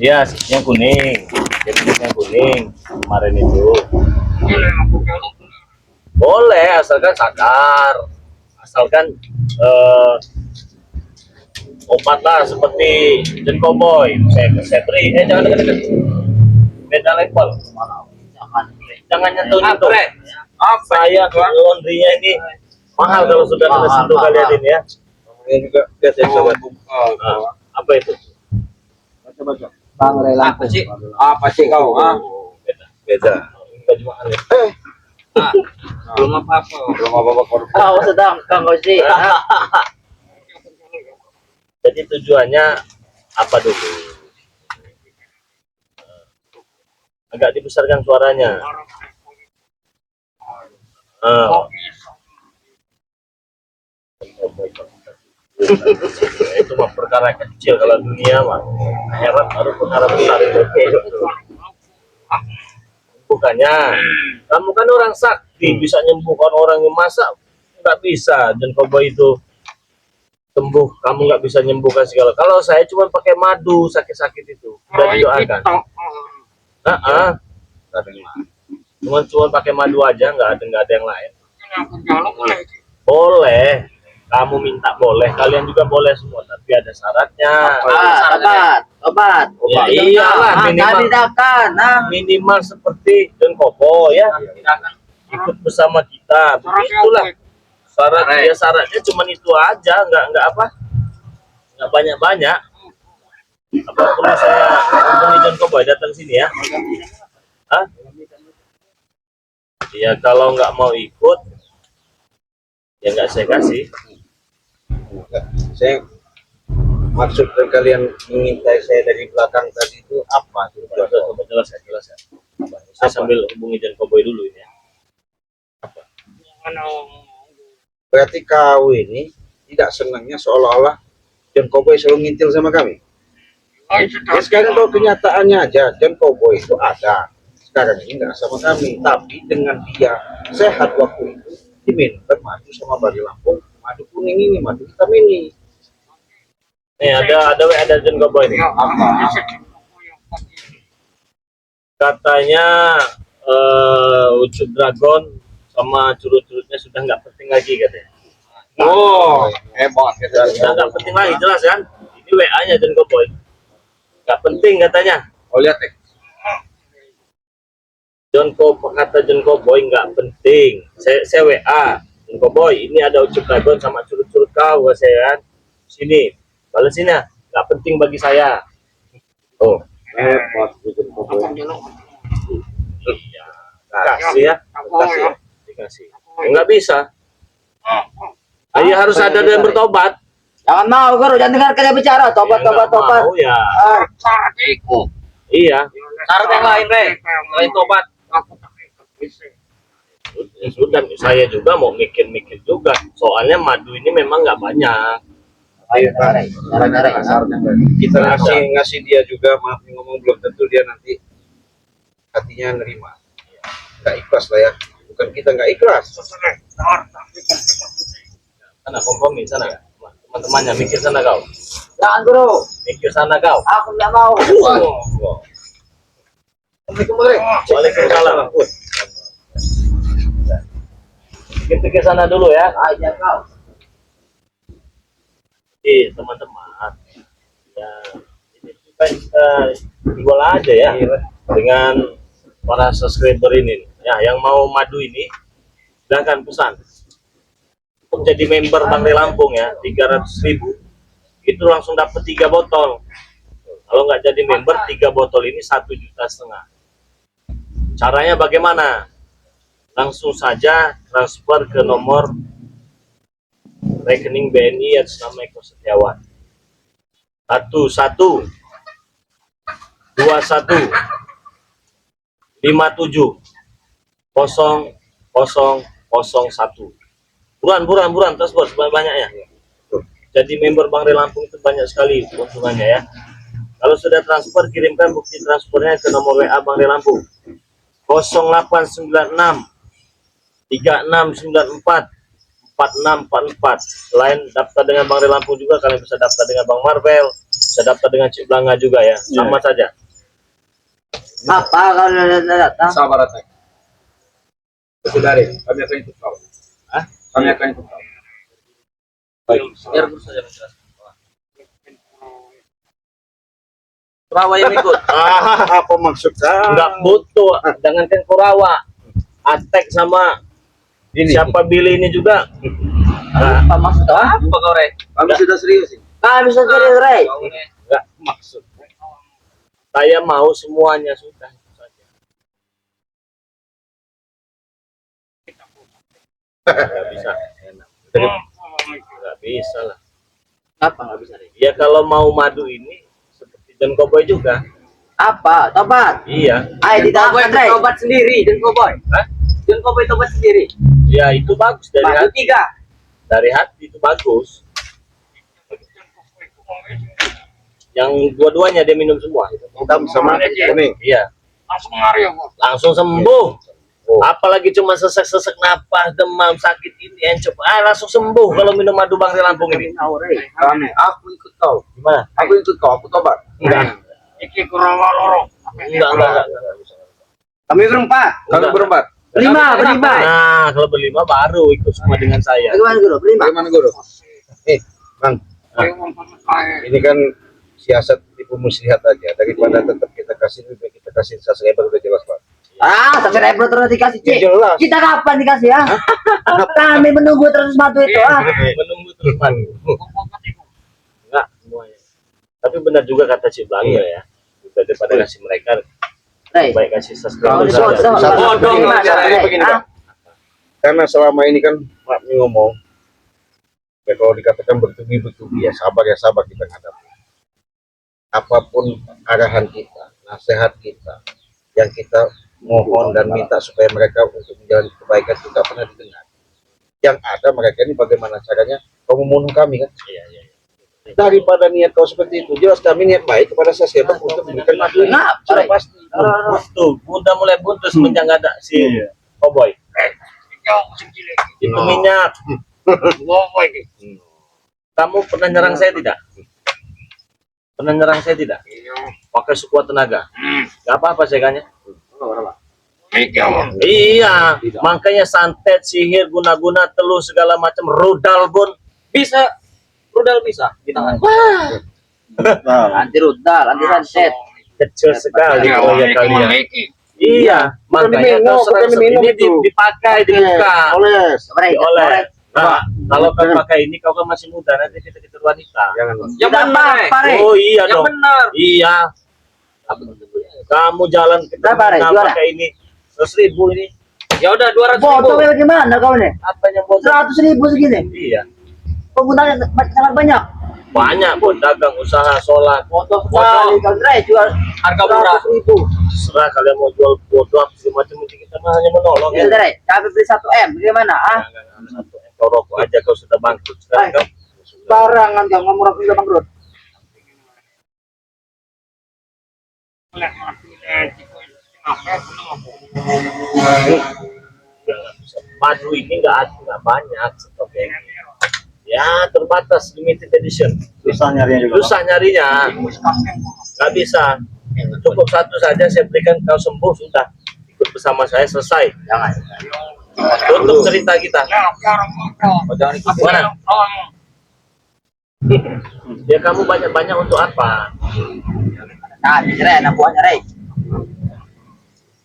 Iya, yang kuning. Yang kuning kemarin itu. Boleh, asalkan sadar. Asalkan obat lah seperti Jen Cowboy, saya beri. Jangan dekat-dekat. Beda level. Jangan nyentuh-nyentuh. Saya laundrynya ini mahal kalau sudah ada sentuh kalian ini ya. Ini juga biasa sobat. Apa itu? Baca-baca. Bang Rela. Apa sih kau? Beda. Baju mahal ya. Belum apa-apa. Belum apa-apa korban. Oh, sedang Kang Oji. Jadi tujuannya apa dulu? Agak dibesarkan suaranya. Itu mah perkara kecil kalau dunia mah. Akhirat baru perkara besar itu. Bukannya kamu kan orang sakti bisa nyembuhkan orang yang masa nggak bisa. Dan Cowboy itu sembuh, kamu nggak bisa nyembuhkan segala. Kalau saya cuma pakai madu sakit-sakit itu udah didoakan. Cuma pakai madu aja, nggak ada yang lain. Boleh, kamu minta boleh, kalian juga boleh semua, tapi ada syaratnya. Obat. Ya iyalah, minimal seperti Jen Cowboy ya, ikut bersama kita. Begitulah syaratnya cuma itu aja, nggak apa, nggak banyak. Apa perlu saya hubungi Jen Cowboy datang sini ya? Hah? Ya kalau nggak mau ikut, ya nggak saya kasih. Saya maksud kalian mengintai saya dari belakang tadi itu apa? Coba jelas ya. Saya sambil hubungi Jen Cowboy dulu ini ya. Berarti kau ini tidak senangnya seolah-olah Jen Cowboy selalu ngintil sama kami. Ya sekarang kalau kenyataannya aja Jen Cowboy itu ada. Sekarang ini nggak sama kami, tapi dengan dia sehat waktu itu diminta madu sama Bari Lampung, madu kuning ini, madu hitam ini. Nih ada Jen Cowboy nih. Katanya Ucup Dragon sama curut-curutnya sudah nggak penting lagi katanya. Oh, hebat. Sudah nggak penting lagi, jelas kan? Ini WA-nya Jen Cowboy. Nggak penting katanya. Oh lihat deh. Kata Jen Cowboy nggak penting. Saya WA Jen Cowboy, ini ada Ucup Dragon sama curut-curut kau, saya kan. Sini, balas sini ya. Nggak penting bagi saya. Oh, Hebat Jen Cowboy. iya. Kasih ya. Dikasih. Nggak bisa. Ayah harus sadar dan bertobat. Jangan mau, Guru. Jangan dengar kita bicara. Tobat. Mau ya. Iya. Syarat yang lain, Re. Selain tobat. Ya sudah, saya juga mau mikir-mikir juga. Soalnya madu ini memang nggak banyak. Kita ngasih dia juga, maaf ngomong belum tentu dia nanti hatinya nerima. Nggak ikhlas lah ya. Bukan kita nggak ikhlas. Sana kompromi sana. Teman-temannya mikir sana kau. Jangan, Guru. Mikir sana kau. Aku tidak mau. Waalaikumsalam. Pikir-pikir sana dulu ya. Aja kau. Teman-teman. Ya, ini kita jual aja ya dengan para subscriber ini. Ya, yang mau madu ini silahkan pesan. Untuk jadi member Bang Re Lampung ya, 300.000 itu langsung dapat 3 botol. Kalau nggak jadi member, 3 botol ini 1,5 juta. Caranya bagaimana? Langsung saja transfer ke nomor rekening BNI atas nama Eko Setiawan. 11 21 57 0001. Buruan transfer sebanyak-banyaknya. Jadi member Bang Re Lampung itu banyak sekali keuntungannya ya. Kalau sudah transfer, kirimkan bukti transfernya ke nomor WA Bang Re Lampung 0896 3694 4644. Selain daftar dengan Bang Re Lampung juga kalian bisa daftar dengan Bang Marvel, Bisa daftar dengan Cik Blanga juga ya, sama saja. Apa kalau datang? Sabar atas. Saudari, kami akan ikut kau. Hah? Kami akan ikut kau. Baik. Biar guru saja menjelaskan. Kurawa yang ikut. Apa maksudnya? Enggak butuh, jangankan Kurawa, Atek sama Ini. siapa Billy ini juga. Apa maksud kau? Apa kau Rey? Kami sudah serius ini. Bisa jadi Rey. Enggak maksud. Saya mau semuanya sudah itu saja. Enggak bisa. Enggak bisa lah. Apa nggak bisa Rey? Ya kalau mau madu ini seperti John Cowboy juga. Apa? Tobat. Iya. Ayo didaftar Rey. Tobat sendiri, dan Cowboy. Hah? Dan Cowboy tobat sendiri. Ya itu bagus dari Madu hati. 3. Dari hati itu bagus. Yang dua-duanya dia minum semua. Hitam sama kuning. Iya. Langsung lari ya, Bos. Langsung sembuh. Oh. Apalagi cuma sesek-sesek napas, demam, sakit ini, encok, langsung sembuh kalau minum madu Bangsa Lampung ini. Tahu Rey. Kami, aku ikut kau. Gimana? Aku ikut kau, aku tobat. Enggak. Iki Kurawa loro. Enggak. Kami berempat. Kami berempat. Berlima. Nah, kalau berlima baru ikut semua dengan saya. Bagaimana guru? Berlima. Bagaimana guru? Bang, ini kan siasat tipu muslihat aja. Daripada tetap kita kasih lebih baik kita kasih subscriber udah jelas Pak. Sampai Ebro terus dikasih Ya, Cik. jelas. Kita kapan dikasih ya? Kami menunggu terus madu itu Menunggu terus madu. Enggak semuanya. Tapi benar juga kata si Blanga ya. Daripada kasih mereka Rey. baik kasih Kalau subscriber di saja. bodong Begini, Rey. begini, Pak. Karena selama ini kan Mak Mi ngomong, ya kalau dikatakan bertubi-tubi ya sabar kita hadapi. Apapun arahan kita, nasihat kita, yang kita mohon dan minta supaya mereka untuk menjalani kebaikan itu tidak pernah didengar. Yang ada mereka ini bagaimana caranya kau membunuh kami kan? Iya. Daripada niat kau seperti itu, jelas kami niat baik kepada saya untuk memberikan madu. Nah, Sudah Rey. pasti. Tuh, udah mulai buntu semenjak nggak ada si Cowboy. Itu minyak. Kamu pernah nyerang saya tidak? Pernah nyerang saya tidak? Pakai sekuat tenaga. Gak apa-apa saya kanya. Iya, makanya santet, sihir, guna-guna, telur segala macam, rudal pun bisa. Rudal bisa di tangan. Anti rudal, anti santet. Kecil sekali Iya, oh ya kalian. Iya, makanya diminum, kau bukan diminum ini itu. dipakai di muka. Oles. Rey. Oleh. Nah, kalau kau pakai ini kau kan masih muda, nanti kita wanita. Jangan. Yang Tidak benar, apa-apa Rey. Oh iya Yang dong. benar. Iya. Kamu jalan ke Berapa, Rey? terminal Juara? pakai ini 100.000 ini. Ya udah 200.000. Botolnya bagaimana kau nih? Apanya bos? 100.000 segini. Iya. Penggunanya sangat banyak. Banyak buat dagang usaha sholat. Botol sekali kan Rey jual Harga murah. 100.000. Serah kalian mau jual bodoh apa segala macam ini kita mah hanya menolong Ya ya. udah Rey, kami beli 1 M. Bagaimana? Jangan satu kau rokok aja kau sudah bangkrut sekarang Hai. kau. Barangan kau ngomong aku udah bangkrut. Jangan bisa. Madu ini nggak banyak stoknya. Ya terbatas limited edition. Susah nyarinya juga. Susah nyarinya. Nggak bisa. Cukup satu saja saya berikan kau sembuh sudah. Ikut bersama saya selesai. Jangan. Tutup cerita kita. Oh, jangan ikut. Mana? Ya kamu banyak-banyak untuk apa? Nah, Rey, anak buahnya Rey.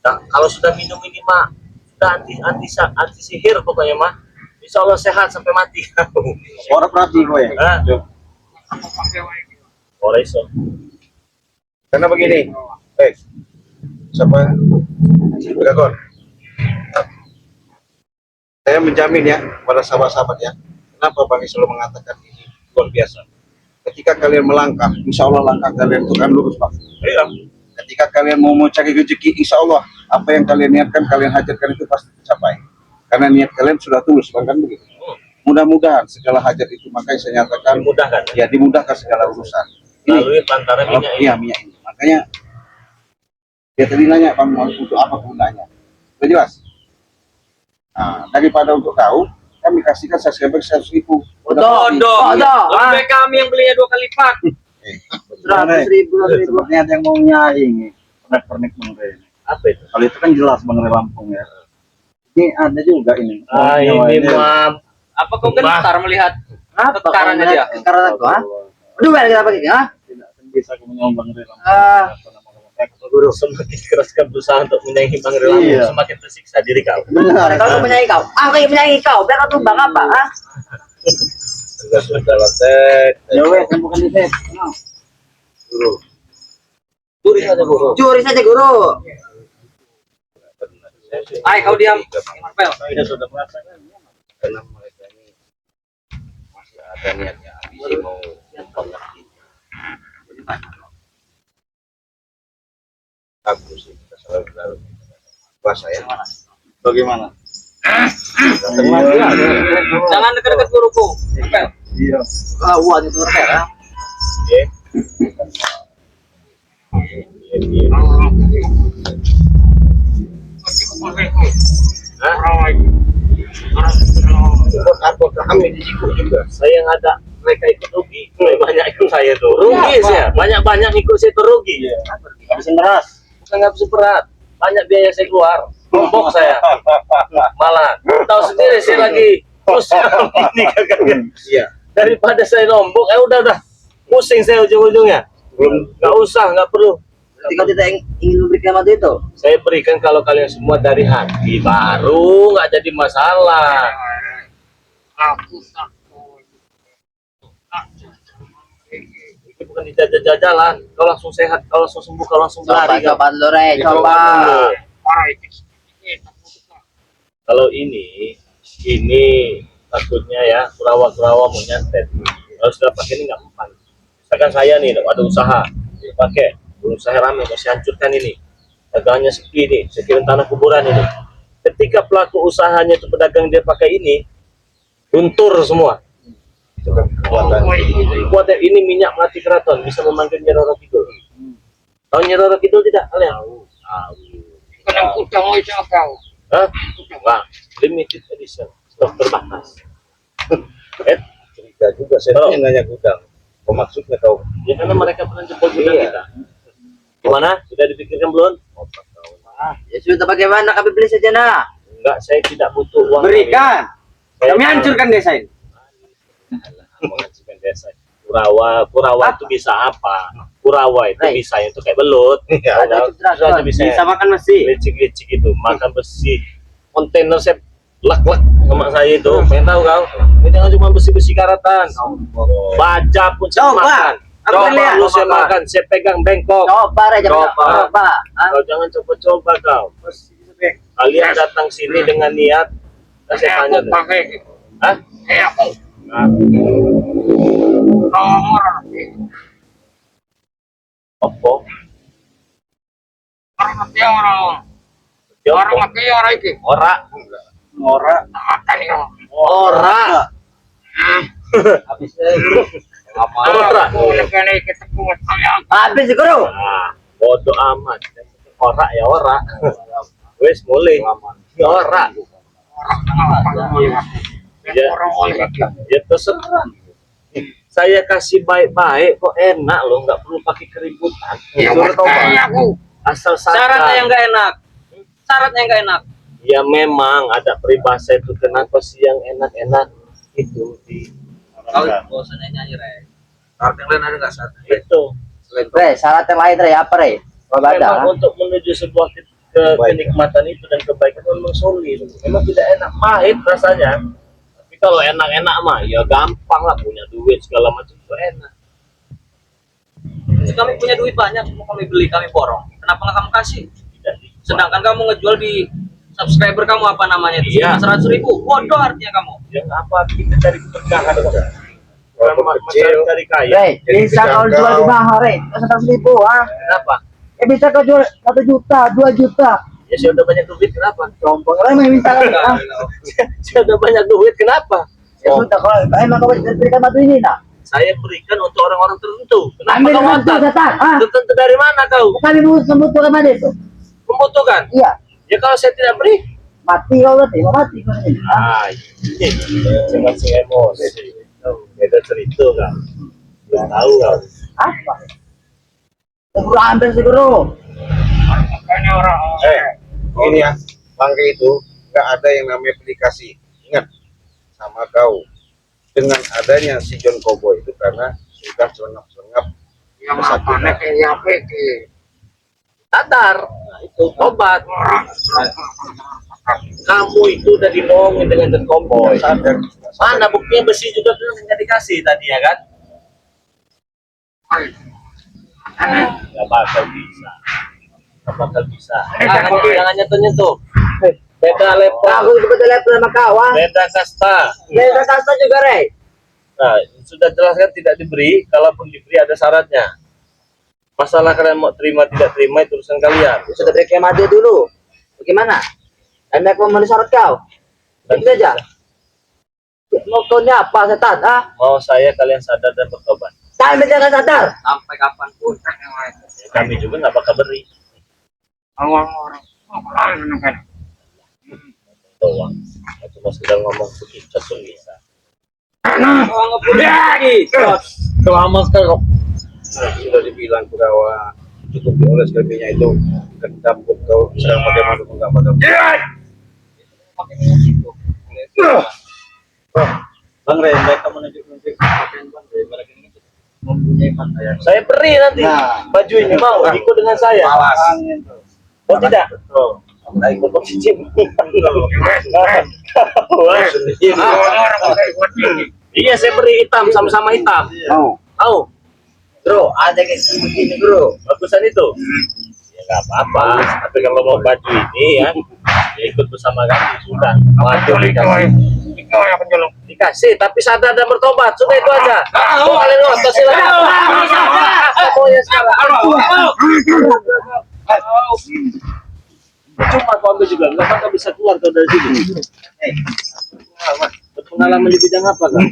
Nah, kalau sudah minum ini mah sudah anti sihir pokoknya mah. Insya Allah sehat sampai mati. Orang perhati kau ya. Hah? Ora iso. Karena begini, siapa? Dragon. Saya menjamin ya pada sahabat-sahabat ya. Kenapa Bang selalu mengatakan ini luar biasa? Ketika kalian melangkah, insya Allah langkah kalian itu kan lurus Pak. Iya. Ketika kalian mau cari rezeki, insya Allah apa yang kalian niatkan, kalian hajatkan itu pasti tercapai. Karena niat kalian sudah tulus, kan begitu. Mudah-mudahan segala hajat itu makanya saya nyatakan Dimudahkan. ya dimudahkan segala urusan. Melalui antara minyak ini. Iya minyak ini. Makanya dia tadi nanya Bang untuk apa gunanya. Sudah jelas. Nah, daripada untuk tahu, kami kasihkan subscriber 100.000. Bodoh. Bodoh. Bodoh. Lebih baik kami yang belinya 2 kali lipat. 100.000. Sebenarnya ada yang mau nyaing pernik Bang Rey. Apa itu? Kalau itu kan jelas Bang Rey Lampung ya. Ini ada juga ini. Ini mah Apa kau gentar melihat Apa tekarannya dia? Tekaran aku, ha? Aduh, kita pakai, ha? Tidak bisa aku menyambang Bang Rey Lampung. guru semakin keras kau berusaha untuk menyayangi Bang Rey Lampung, Iya. semakin tersiksa diri kau. Benar, kalau menyayangi kau. Aku yang menyayangi kau. Biar kau tumbang apa, ha? Sudah lantai. Ya wes, yang bukan di set. Guru. Curi saja guru. Curi saja, guru. Ay, kau diam. Marvel. Saya sudah merasakan. Karena mereka ini masih ada niatnya ambisi mau mengerti. Bagus sih, kita selalu bahasa ya. Bagaimana? Jangan dekat-dekat guruku. Marvel. Iya. Wah, itu keren, ha? Ya. Atau kami di situ juga. Saya yang ada mereka ikut rugi, lebih banyak ikut saya tuh. Rugi saya, banyak ikut saya tuh rugi. Habisin beras. Bukan nggak bisa berat, banyak biaya saya keluar. Nombok saya, malah tahu sendiri saya lagi terus ini kakaknya. Iya. Daripada saya nombok, udah pusing saya ujung-ujungnya. Belum Nggak usah, nggak perlu. Nanti kau tidak ingin memberikan waktu itu. Saya berikan kalau kalian semua dari hati, baru nggak jadi masalah. Aku takut. Itu bukan dijajah-jajalan. Kau langsung sehat, kau langsung sembuh, kau langsung Coba, lari. coba dulu, Rey. Coba. Parah itu. Kalau ini takutnya ya kurawa-kurawa mau nyantet. Kalau sudah pakai ini nggak mempan. Misalkan saya nih ada usaha, pakai belum saya rame mau saya hancurkan ini, dagangannya sepi nih, saya kirim tanah kuburan ini. Ketika pelaku usahanya itu pedagang dia pakai ini, luntur semua. itu kan kekuatan. Kuatnya ini minyak mati keraton bisa memanggil Nyi Roro Kidul. Tahu Nyi Roro Kidul tidak kalian? Kadang kuda mau kau. Hah? Enggak, limited edition, stok terbatas. Cerita juga saya Oh. nanya gudang. Apa maksudnya kau? Ya karena mereka pernah jemput gudang kita. Gimana? Sudah dipikirkan belum? Ya sudah, bagaimana kami beli saja, nak? Enggak, saya tidak butuh uang. Berikan. Saya Kami hancurkan desa ini. menghancurkan desa. Kurawa itu bisa apa? Kurawa itu Right. bisa itu kayak belut. Iya. Ada Itu aja bisa. Bisa makan besi. Licik-licik itu, makan besi. Kontainer saya lek-lek sama saya itu. Pengen tahu kau? Ini jangan cuma besi-besi karatan. Baja pun saya Coba. makan. Aku Coba lihat. lu saya makan, saya pegang bengkok. Coba, Rey. Coba. Coba. Ha? Kau jangan coba-coba kau. Kalian datang sini dengan niat. Saya tanya Aku deh. pakai. Hah? Aku Nah, nomor. apa? Orang mati orang. Ya, Orang apa? mati orang itu. Ora. Ngora. Akan yang. Ora. Ora. Aku lekan ini ketemu saya. Habis, guru. Nah, bodoh amat. Ora ya ora. Wes mulai. Ora. Ya, ya terserah. Saya kasih baik-baik kok enak loh, nggak perlu pakai keributan. Ya, Suruh tobat. makanya aku. Asal Syaratnya sadar. yang nggak enak. Syaratnya yang nggak enak. Ya memang ada peribahasa itu, kenapa sih yang enak-enak itu di Kau bosannya nyanyi, Rey. Yang lain ada nggak saat itu. Rey, syarat yang lain, Rey. Apa, Rey? Coba ada. Memang untuk menuju sebuah kenikmatan itu dan kebaikan memang sulit. Memang tidak enak, pahit rasanya. Tapi kalau enak-enak mah ya gampang lah, punya duit segala macam itu enak. Kami punya duit banyak, mau kami beli, kami borong. Kenapa nggak kamu kasih? Tidak di- Sedangkan kamu ngejual di subscriber kamu apa namanya? Itu Iya. 100.000. Bodoh artinya kamu. yang apa kita cari keberkahan kok. Walaupun kecil. Cari kaya. Rey, Jadi bisa kau dijangkau. jual di mahal, Rey. 100.000, ha? Kenapa? Bisa kau jual 1 juta, 2 juta. Ya saya udah banyak duit, kenapa? Sombong, Rey, minta lagi, ha? Saya udah banyak duit, kenapa? Ya sudah, kalau emang kau berikan batu ini, nak? Saya berikan untuk orang-orang tertentu. Kenapa Ambil kau dengan ngotot? datang, ha? Tertentu dari mana kau? Kami membutuhkan mana itu? Membutuhkan? Iya. Ya kalau saya tidak beri, Mati kau berarti, mau mati kau ini. Ha? ini masing-masing emosi. Beda cerita kan. Belum tahu kan. Apa? Guru ambil sih guru. Ini ya, Bangke itu nggak ada yang namanya aplikasi. Ingat sama kau. Dengan adanya si John Cowboy itu karena sudah selengap-selengap Yang apa nek ya peke. Sadar. Nah, itu tobat. Kamu itu udah dibohongin dengan John Cowboy. sadar. Mana buktinya besi juga tuh nggak dikasih tadi ya kan? Gak bakal bisa. Gak bakal bisa. Jangan nyentuh-nyentuh. Beda level. Aku juga level sama kawan. Beda kasta. Beda kasta juga, Rey. Nah, sudah jelaskan tidak diberi. Kalaupun diberi ada syaratnya. Masalah kalian mau terima tidak terima itu urusan kalian. Sudah beri kemat dia dulu. Bagaimana? Anda mau memenuhi syarat kau? Dan Itu aja. Mau kau ini apa, setan? Ah, mau saya kalian sadar dan bertobat. kami jangan sadar. Sampai kapanpun. Ya, kami juga nggak bakal beri. Doang. Aku mau sekedar ngomong begitu pun bisa. Selama sekali kok. Sudah dibilang bahwa cukup dioles kambingnya itu kedap kau sedang bagaimana pun nggak bakal. Bang Rey, mereka menunjuk-nunjuk pakaian Bang Rey, mereka ini mempunyai pakaian. Saya beri nanti Nah. baju ini mau ikut dengan saya. Angin tuh. Oh tidak? Oh, Nah, ikut posisi. Iya saya beri hitam sama-sama hitam. Oh, Tahu? bro, ada kayak begini, bro. Bagusan itu. Ya nggak apa-apa. Tapi kalau mau baju ini ya, ya ikut bersama kami sudah. Baju dikasih, tapi sadar dan bertobat. Sudah itu aja. Kalian nonton silakan. Pokoknya sekarang. Cuma kau ambil juga, nggak bakal bisa keluar kau dari sini. Berpengalaman di bidang apa kan?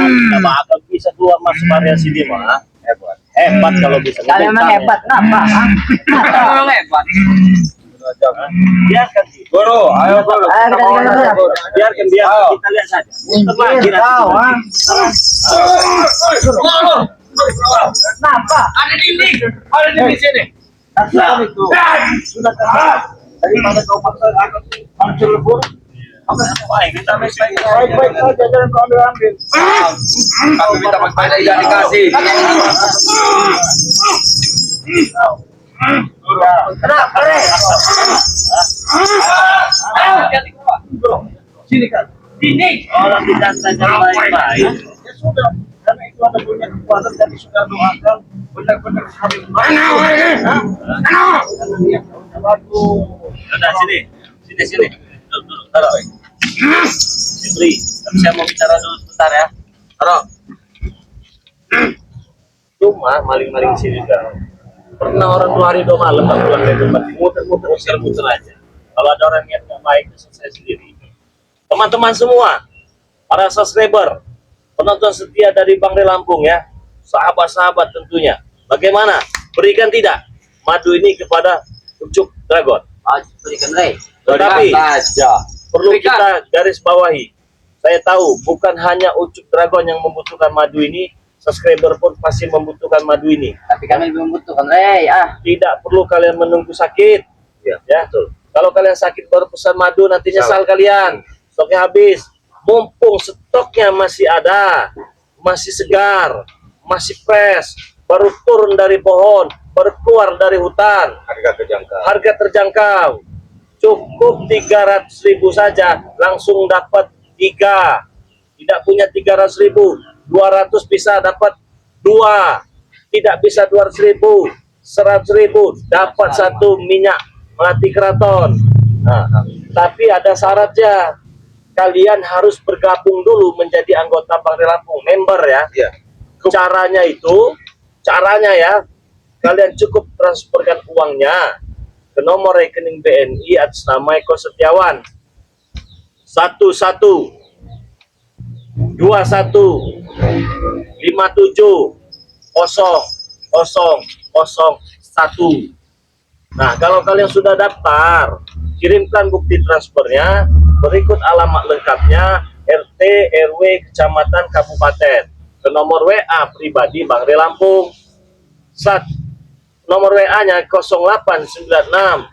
Nggak bakal bisa keluar masuk area sini mah. hebat. Hebat kalau bisa. Kalian memang hebat, kenapa? Ah? Memang hebat. Biarkan sih. Guru, ayo guru. Ayo, kita Biarkan dia. Kita lihat saja. Setelah Minggir kita kau, ah. Kenapa? Ada dinding. Ada dinding sini. Kasihan itu. Sudah kenal. Daripada kau paksa aku hancur lebur. baik, kita Baik-baik saja, jangan kau ambil. Kami minta pakaian tidak dikasih. Kenapa, Rey? Sini kan. Dinding. orang tidak saja baik-baik. Ya sudah, karena itu ada punya kekuatan dan sudah doakan benar-benar hari Udah sini. Sini. Duduk. Taruh. Diberi. Tapi saya mau bicara dulu sebentar ya. Taruh. Cuma maling-maling sini juga. Pernah orang 2 hari 2 malam tak pulang dari tempat muter-muter usir-muter aja. Kalau ada orang yang nggak baik, selesai sendiri. Teman-teman semua, para subscriber, penonton setia dari Bang Rey Lampung ya, sahabat-sahabat tentunya. Bagaimana? Berikan tidak madu ini kepada Ucup Dragon? Berikan, Rey. Tetapi saja. perlu Berikan. kita garis bawahi. Saya tahu bukan hanya Ucup Dragon yang membutuhkan madu ini, subscriber pun pasti membutuhkan madu ini. Tapi kami lebih membutuhkan, Rey. Ah, Tidak perlu kalian menunggu sakit. Ya, betul. Kalau kalian sakit baru pesan madu nanti nyesal kalian. Stoknya habis. Mumpung stoknya masih ada, masih segar, masih fresh, baru turun dari pohon, baru keluar dari hutan, harga terjangkau. harga terjangkau. Cukup 300.000 saja langsung dapat 3. Tidak punya 300.000, 200 bisa dapat 2. Tidak bisa 200.000, 100.000 dapat 1 minyak melati keraton. Nah, tapi ada syaratnya. Kalian harus bergabung dulu menjadi anggota Bang Rey Lampung, member ya. Iya. Caranya ya, kalian cukup transferkan uangnya ke nomor rekening BNI atas nama Eko Setiawan 11 21 57 0001. Nah, kalau kalian sudah daftar, kirimkan bukti transfernya, berikut alamat lengkapnya, RT, RW, kecamatan, kabupaten. Ke nomor WA pribadi Bang Re Lampung. Nomor WA-nya 0896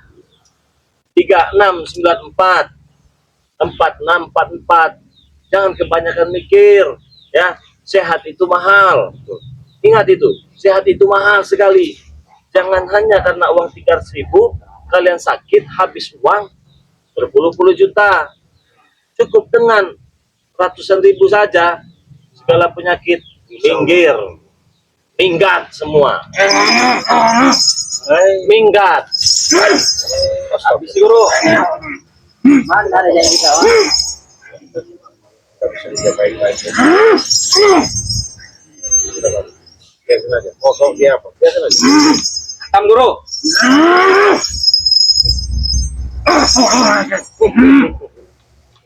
3694 4644. Jangan kebanyakan mikir, ya. Sehat itu mahal. Ingat itu, sehat itu mahal sekali. Jangan hanya karena uang 300.000 kalian sakit habis uang berpuluh-puluh juta. Cukup dengan ratusan ribu saja, segala penyakit minggir, minggat semua. Minggat. Habis guru. Mana ada yang kita? Biarin aja. Kosong dia apa? Biarin aja. Tam guru.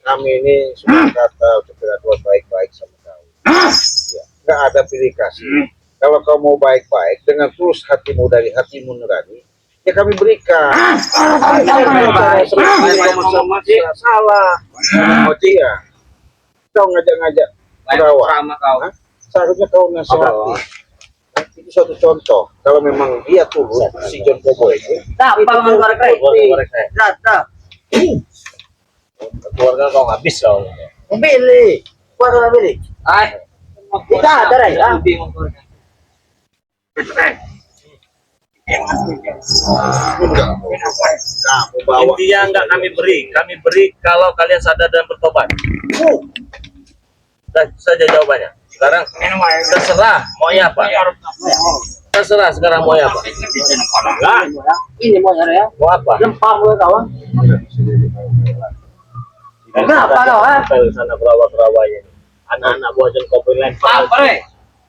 Kami ini semua kata untuk berbuat baik-baik sama kau. Ya, nggak ada pilih kasih. Kalau kau mau baik-baik dengan tulus hatimu dari hatimu nurani, ya kami berikan. Salah. Ya. Kau ngajak-ngajak perawat. Sama kau. Hah? Seharusnya kau nasihati. Itu suatu contoh. Kalau memang dia tulus, si John Cowboy itu. Dapat mengorek Keluarga kau habis kau. Pilih. Kuat pilih. Ay. Kita ada ya. Kamu bawa. Intinya enggak kami beri kalau kalian sadar dan bertobat. Saja jawabannya. Sekarang terserah maunya apa. Terserah sekarang maunya apa. Enggak, Ini mau nyari ya. mau apa? Lempar gue kawan. Kenapa kau? Di sana perawa-perawanya. Anak-anak buah John Cowboy lempar. Apa re?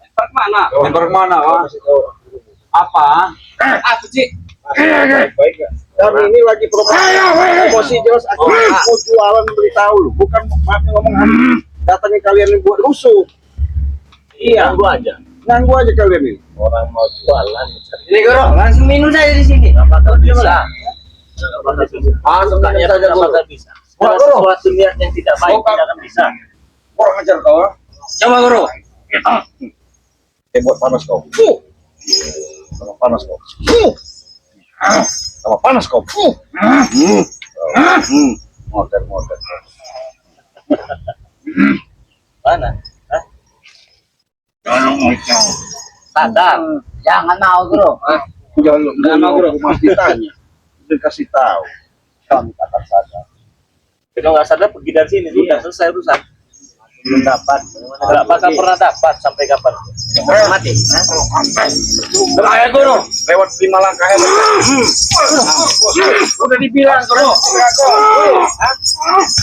Lempar mana? Lempar mana? Apa? Apa sih? Baik-baik ya. Kami ini lagi promosi jelas aku mau jualan beritahu lu, bukan maaf ngomong datangnya kalian ini buat rusuh. Iya, gua aja. Ganggu aja kalian ini. Orang mau jualan. Ini guru, langsung minum saja di sini. Nggak bakal bisa. Nggak bakal bisa. Sukanya saja Nggak dulu. bakal bisa. Segala sesuatu niat yang tidak baik tidak akan bisa. Orang ajar kau. Coba guru. Buat panas kau. Sama panas kau. Sama panas kau. Modern. Mana? Hah? Sadar. Jangan mau guru. Jangan mau guru mesti tanya. Dikasih tahu. Kami akan sadar. Kalau nggak sadar pergi dari sini sudah selesai urusan. Belum dapat. Nggak bakal pernah dapat sampai kapan. Mati. Terakhir guru, lewat 5 langkah udah dibilang guru.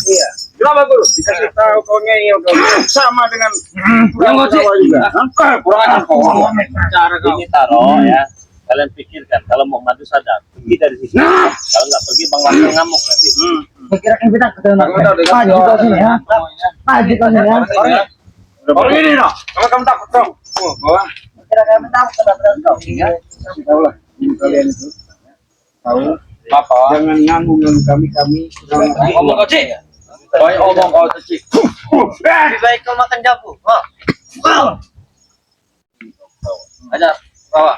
Iya. Kenapa guru? Dikasih tahu kau ngeyel kau sama dengan Yang ngoceh. juga. Kurang ajar kau. Cara kau. Ini taruh ya. Kalian pikirkan kalau mau madu sadar pergi dari sini. Kalau nggak pergi Bang Wakil ngamuk nanti. Pikirkan kita ketemu. Maju kau sini ya. Maju kau sini ya. Orang ini no, kalau kamu takut dong. Wah, Pikirkan kita ketemu kau. tahu lah. Ini kalian itu tahu. Apa? Jangan nganggung kami. Ngomong kau cik. Baik omong kau cik. Lebih baik kau makan jabu. Ajar. Bawa.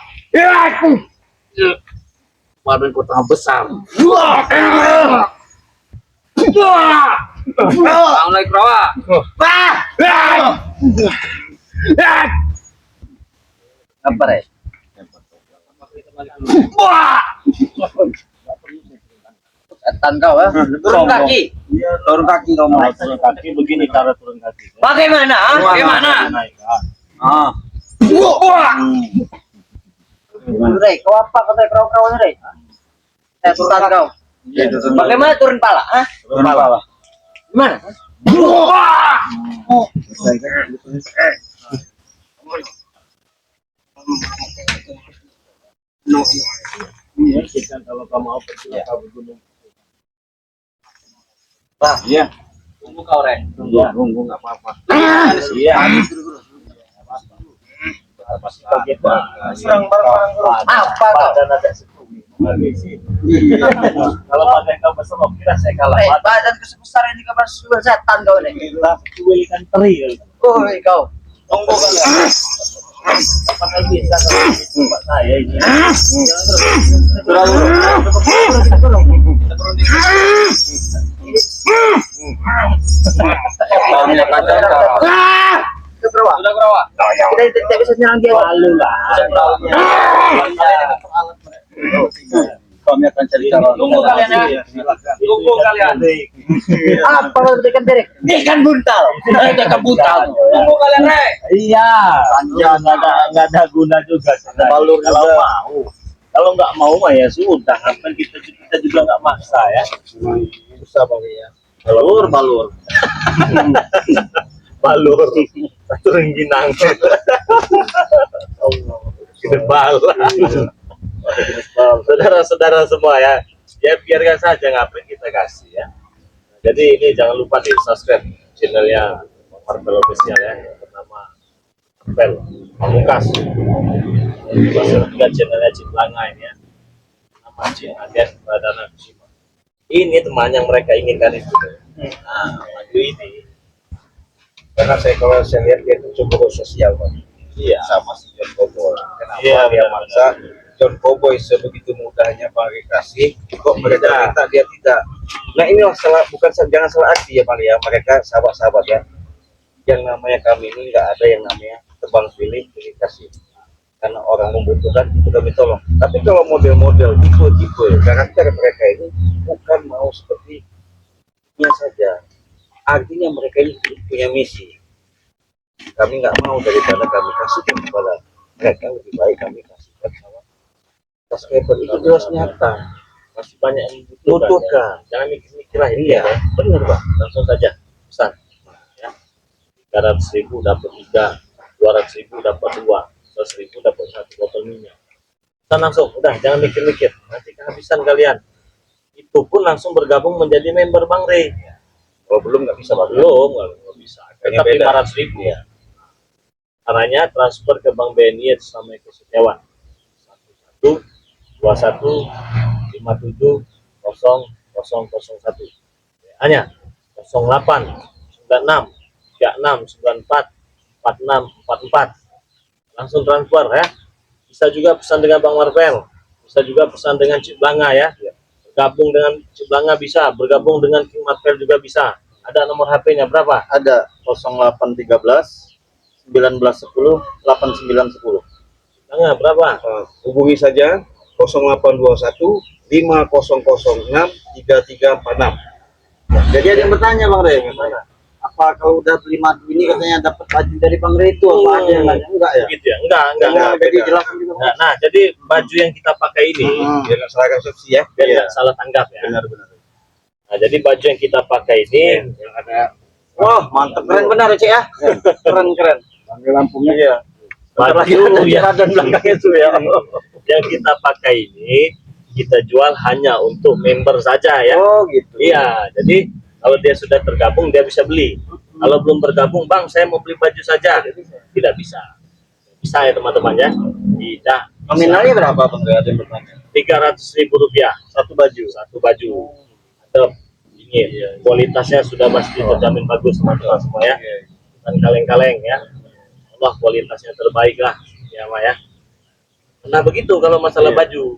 Waduh kota besar. Assalamualaikum rawa. Apa re? Setan kau ya. Turun kaki. Turun kaki kau mau. Turun kaki begini cara turun kaki. Bagaimana? Bagaimana? Ah. Re, kau apa kata kau re? Saya turun kau. Bagaimana turun pala? Hah? Turun pala. Gimana? Kalau kamu mau pergi ke gunung. Iya. Tunggu kau re. Tunggu nggak apa-apa. Iya. Pasti kaget. Serang bareng-bareng guru. Apa kau? Dan ada setu. sih. Kalau pakai kau bersama kira saya kalah. Badan sebesar ini kabar sudah setan kau ini. Duel ikan teri. Oh, kau. Tunggu kalian. Apakah bisa kalau coba saya ini? Kami akan cara. Sudah berapa? Kita tidak bisa nyerang dia. Malu lah. Kami akan cari cara. Tunggu kalian ya. Tunggu kalian. Apa kalau ikan derek? Ikan buntal. Ikan buntal. Tunggu kalian, Rek. Iya. Ya nggak ada guna juga. Balur kalau juga. mau. Kalau nggak mau mah ya sudah. Apa kita juga nggak maksa ya. Susah Bang ya. Balur. Balur. Satu rengginang. Gede bala. Saudara-saudara semua ya. Ya biarkan saja ngapain kita kasih ya. Jadi ini jangan lupa di subscribe channelnya Marvel Official ya, yang bernama Marvel Pamungkas. Masuk juga channelnya Ciplanga ini ya, nama Cik Agen Pradana Kusuma. Ini teman yang mereka inginkan itu. Nah, maju ini. Karena kalau saya lihat dia itu cemburu sosial, Bang. Iya. Sama si John Cowboy. Kenapa Iya, dia benar, maksa John Cowboy sebegitu mudahnya pakai kasih, kok mereka minta dia tidak. Nah inilah salah, jangan salah arti ya Bang ya, mereka sahabat-sahabat ya. Yang namanya kami ini nggak ada yang namanya tebang pilih kasih. Karena orang membutuhkan itu kami tolong. Tapi kalau model-model tipe-tipe karakter mereka ini bukan mau sepertinya saja. Artinya mereka ini punya misi. Kami nggak mau daripada kami kasihkan kepada mereka, lebih baik kami kasihkan sama subscriber. Itu jelas nyata. Masih banyak yang Butuhkan. Jangan mikir-mikir lah ini Iya, ya. benar Pak. Langsung saja pesan. Ya. 300.000 dapat 3, 200.000 dapat 2, 100.000 dapat 1 botol minyak. Pesan langsung, udah jangan mikir-mikir. Nanti kehabisan kalian. Itu pun langsung bergabung menjadi member Bang Rey. Kalau belum nggak bisa Pak. Belum, nggak bisa. Kayaknya Tetap beda. 500.000 ya. Caranya transfer ke Bank BNI atas nama Eko Setiawan. 11 21 57 0001. Hanya 08 96 36 94 46 44. Langsung transfer ya. Bisa juga pesan dengan Bang Marvel. Bisa juga pesan dengan Cik Blanga ya. Bergabung dengan Cik Blanga bisa, bergabung dengan King Marvel juga bisa. Ada nomor HP-nya berapa? Ada 0813 1910 8910. Blanga berapa? Hubungi saja 0821 5006 3346. Jadi ada yang bertanya Bang Rey, gimana? Apa kalau udah beli madu ini katanya dapat baju dari Bang Rey itu apa ada yang lain? Enggak ya? Gitu ya? Enggak. Jadi beda. jelaskan juga. Nah, jadi baju yang kita pakai ini Biar nggak salah konsepsi ya. biar nggak salah tanggap ya. Benar-benar. Nah, jadi baju yang kita pakai ini Yang ada Wah, mantap keren benar Cik ya. Keren. panggil lampunya. Iya. baju ya dan belakangnya itu ya. yang kita pakai ini kita jual hanya untuk member saja ya. Oh gitu. Iya, jadi kalau dia sudah tergabung dia bisa beli. Kalau belum bergabung, Bang, saya mau beli baju saja. Tidak bisa. Bisa ya teman-teman ya. Tidak. Nominalnya berapa Bang Rey? Ada yang bertanya. Rp300.000 Satu baju. satu baju. Mantap. Dingin. Kualitasnya sudah pasti terjamin bagus teman-teman semua ya. Dan kaleng-kaleng ya. Allah kualitasnya terbaik lah ya Pak ya. Nah begitu kalau masalah baju.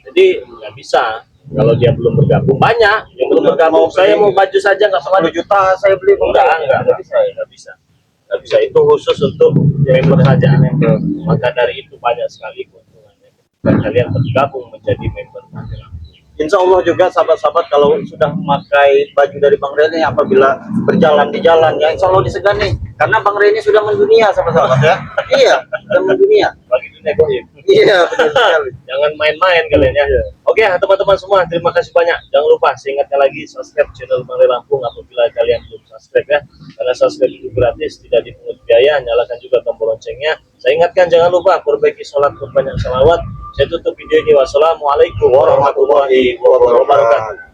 Jadi nggak bisa kalau dia belum bergabung. Banyak yang belum bergabung. Saya mau baju saja nggak sama 10 juta saya beli Bang Rey. enggak bisa. Nggak bisa, itu khusus untuk member saja. Maka dari itu banyak sekali keuntungannya dan kalian bergabung menjadi member. Insya Allah juga sahabat-sahabat kalau sudah memakai baju dari Bang Rey ini apabila berjalan di jalan ya Insya Allah disegani karena Bang Rey ini sudah mendunia sahabat-sahabat ya. Iya, sudah mendunia. Bagi dunia goib. Iya, benar sekali. Jangan main-main kalian ya. Oke teman-teman semua, terima kasih banyak. Jangan lupa saya ingatkan lagi subscribe channel Bang Rey Lampung apabila kalian belum subscribe ya. Karena subscribe itu gratis, tidak dipungut biaya. Nyalakan juga tombol loncengnya. Saya ingatkan jangan lupa perbaiki sholat, perbanyak salawat. Saya tutup video ini. Wassalamualaikum warahmatullahi wabarakatuh.